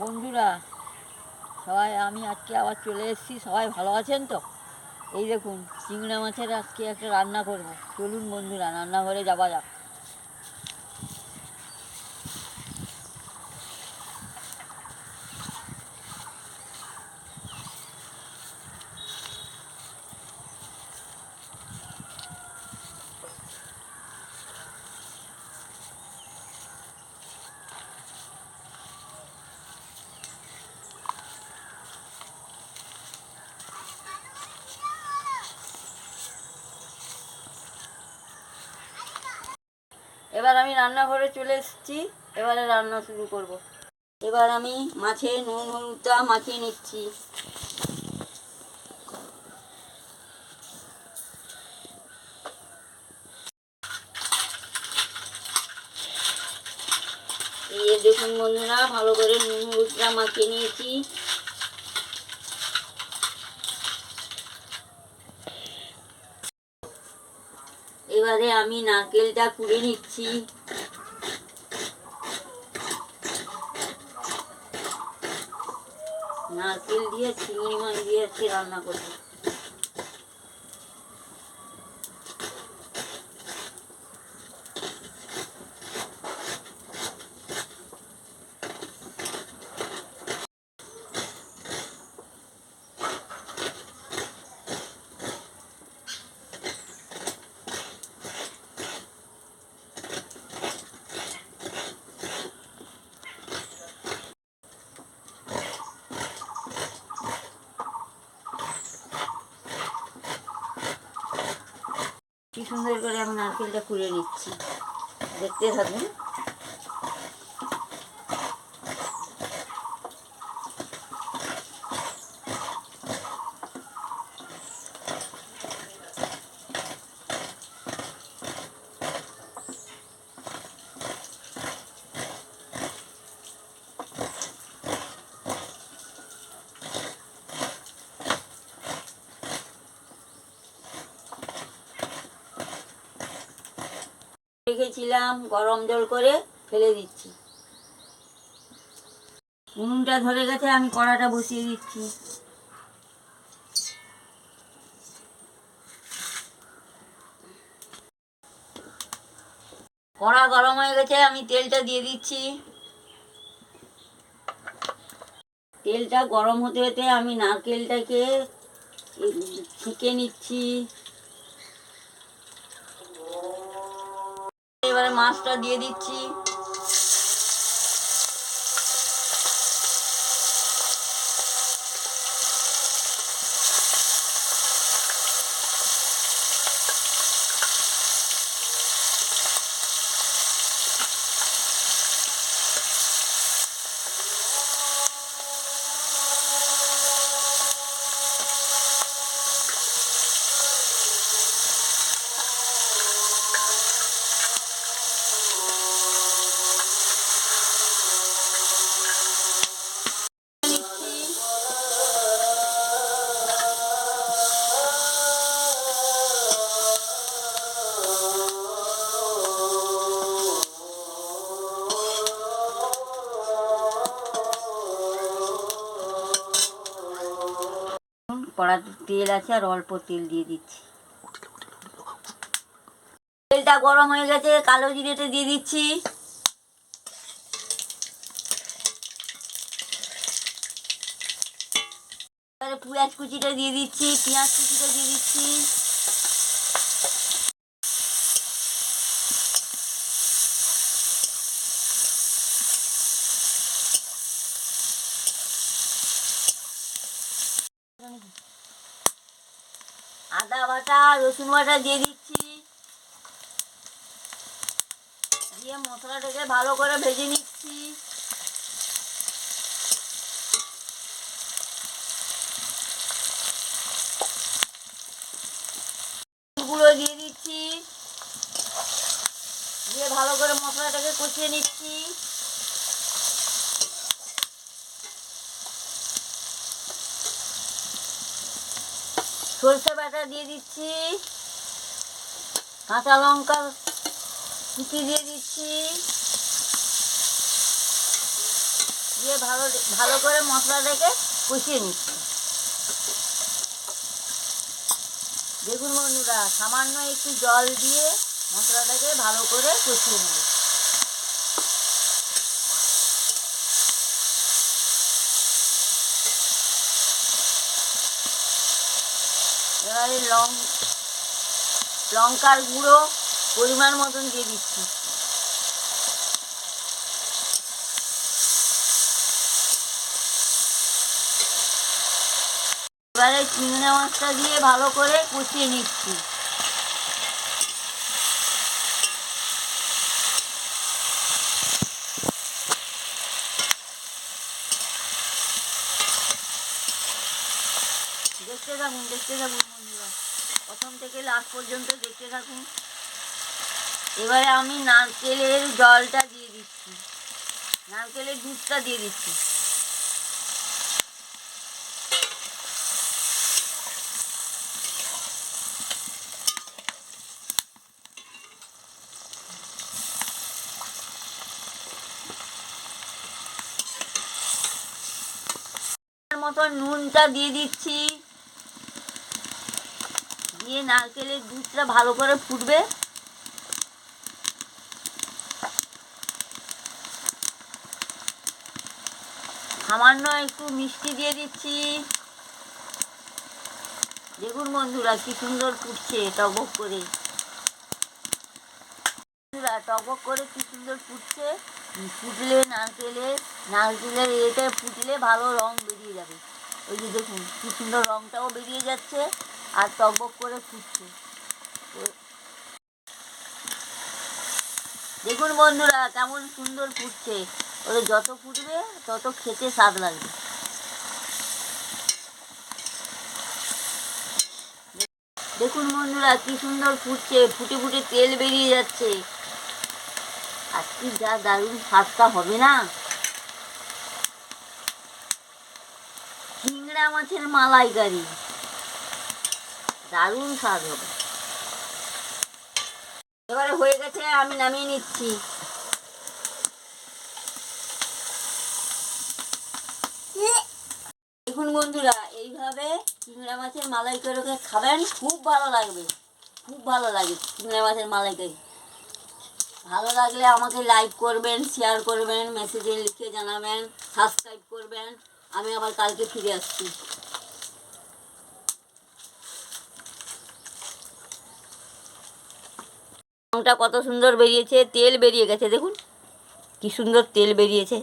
বন্ধুরা সবাই, আমি আজকে আবার চলে এসেছি। সবাই ভালো আছেন তো? এই দেখুন, চিংড়া মাছের আজকে একটা রান্না করব। চলুন বন্ধুরা, রান্নাঘরে যাওয়া যাক। এবার আমি রান্নাঘরে চলে এসেছি। এবারে রান্না শুরু করব। এবার আমি মাছে নুন হলুদটা মাখিয়ে নিচ্ছি। এই দেখুন বন্ধুরা, ভালো করে নুন হলুদটা মাখিয়ে নিয়েছি। এবারে আমি নারকেলটা কুড়ে নিচ্ছি। নারকেল দিয়ে চিংড়ি মাছ দিয়ে আজকে রান্না করবো। কি সুন্দর করে এখন নারকেলটা কুড়ে নিচ্ছি, দেখতে থাকুন। রেখেছিলাম, গরম জল করে ফেলে দিচ্ছি। উনুনটা ধরে গেছে, আমি কড়াটা বসিয়ে দিচ্ছি। কড়া গরম হয়ে গেছে, আমি তেলটা দিয়ে দিচ্ছি। তেলটা গরম হতে হতে আমি নারকেলটাকে ছেঁকে নিচ্ছি। এবারে মাছটা দিয়ে দিচ্ছি। কড়াতে তেল আছে, আর অল্প তেল দিয়ে দিচ্ছি। তেলটা গরম হয়ে গেছে, কালো জিরেটা দিয়ে দিচ্ছি। এবারে পেঁয়াজ কুচিটা দিয়ে দিচ্ছি, পেঁয়াজ কুচিটা দিয়ে দিচ্ছি। আদা বাটা, রসুন বাটা দিয়ে দিচ্ছি। দিয়ে মশলাটাকে ভালো করে ভেজে নিচ্ছি। গুঁড়ো দিয়ে দিচ্ছি, দিয়ে ভালো করে মশলাটাকে কষিয়ে নিচ্ছি। সরষে বাটা দিয়ে দিচ্ছি, কাঁচা লঙ্কা কুচি দিয়ে দিচ্ছি, দিয়ে ভালো ভালো করে মশলাটাকে কষিয়ে নিচ্ছি। দেখুন বন্ধুরা, সামান্য একটু জল দিয়ে মশলাটাকে ভালো করে কষিয়ে নেব। এবারে লঙ্কার গুঁড়ো পরিমাণ মতন দিয়ে দিচ্ছি। এবারে চিংড়ি মাছটা দিয়ে ভালো করে কষিয়ে নিচ্ছি। দেখতে থাকুন বন্ধুরা, প্রথম থেকে লাস্ট পর্যন্ত দেখতে থাকুন। এবারে আমি নারকেলের জলটা দিয়ে দিচ্ছি, নারকেলের দুধটা দিয়ে দিচ্ছি। মতো নুনটা দিয়ে দিচ্ছি, দিয়ে নারকেলের দুধটা ভালো করে ফুটবে। সামান্য একটু মিষ্টি দিয়ে দিচ্ছি। দেখুন বন্ধুরা কি সুন্দর ফুটছে টকবক করে, বন্ধুরা টকবক করে কি সুন্দর ফুটছে। ফুটলে নারকেলের এটা ফুটলে ভালো রং বেরিয়ে যাবে। ওই যে দেখুন কি সুন্দর রংটাও বেরিয়ে যাচ্ছে আর টকবক করে ফুটছে। দেখুন বন্ধুরা কেমন সুন্দর ফুটছে। ওটা যত ফুটবে তত খেতে স্বাদ লাগবে। দেখুন বন্ধুরা কি সুন্দর ফুটছে, ফুটে ফুটে তেল বেরিয়ে যাচ্ছে। আর কি যা দারুণ স্বাদটা হবে না, চিংড়া মাছের মালাইকারি, দারুণ স্বাদ হবে। এবারে হয়ে গেছে, আমি নামিয়ে নিচ্ছি। দেখুন বন্ধুরা এইভাবে চিংড়া মাছের মালাইকারি খাবেন, খুব ভালো লাগবে, খুব ভালো লাগে চিংড়া মাছের মালাইকারি। ভালো লাগলে আমাকে লাইক করবেন, শেয়ার করবেন, মেসেজে লিখে জানাবেন, সাবস্ক্রাইব করবেন। আমি আবার কালকে ফিরে আসছি। রংটা কত সুন্দর বেরিয়েছে, তেল বেরিয়ে গেছে, দেখুন কি সুন্দর তেল বেরিয়েছে।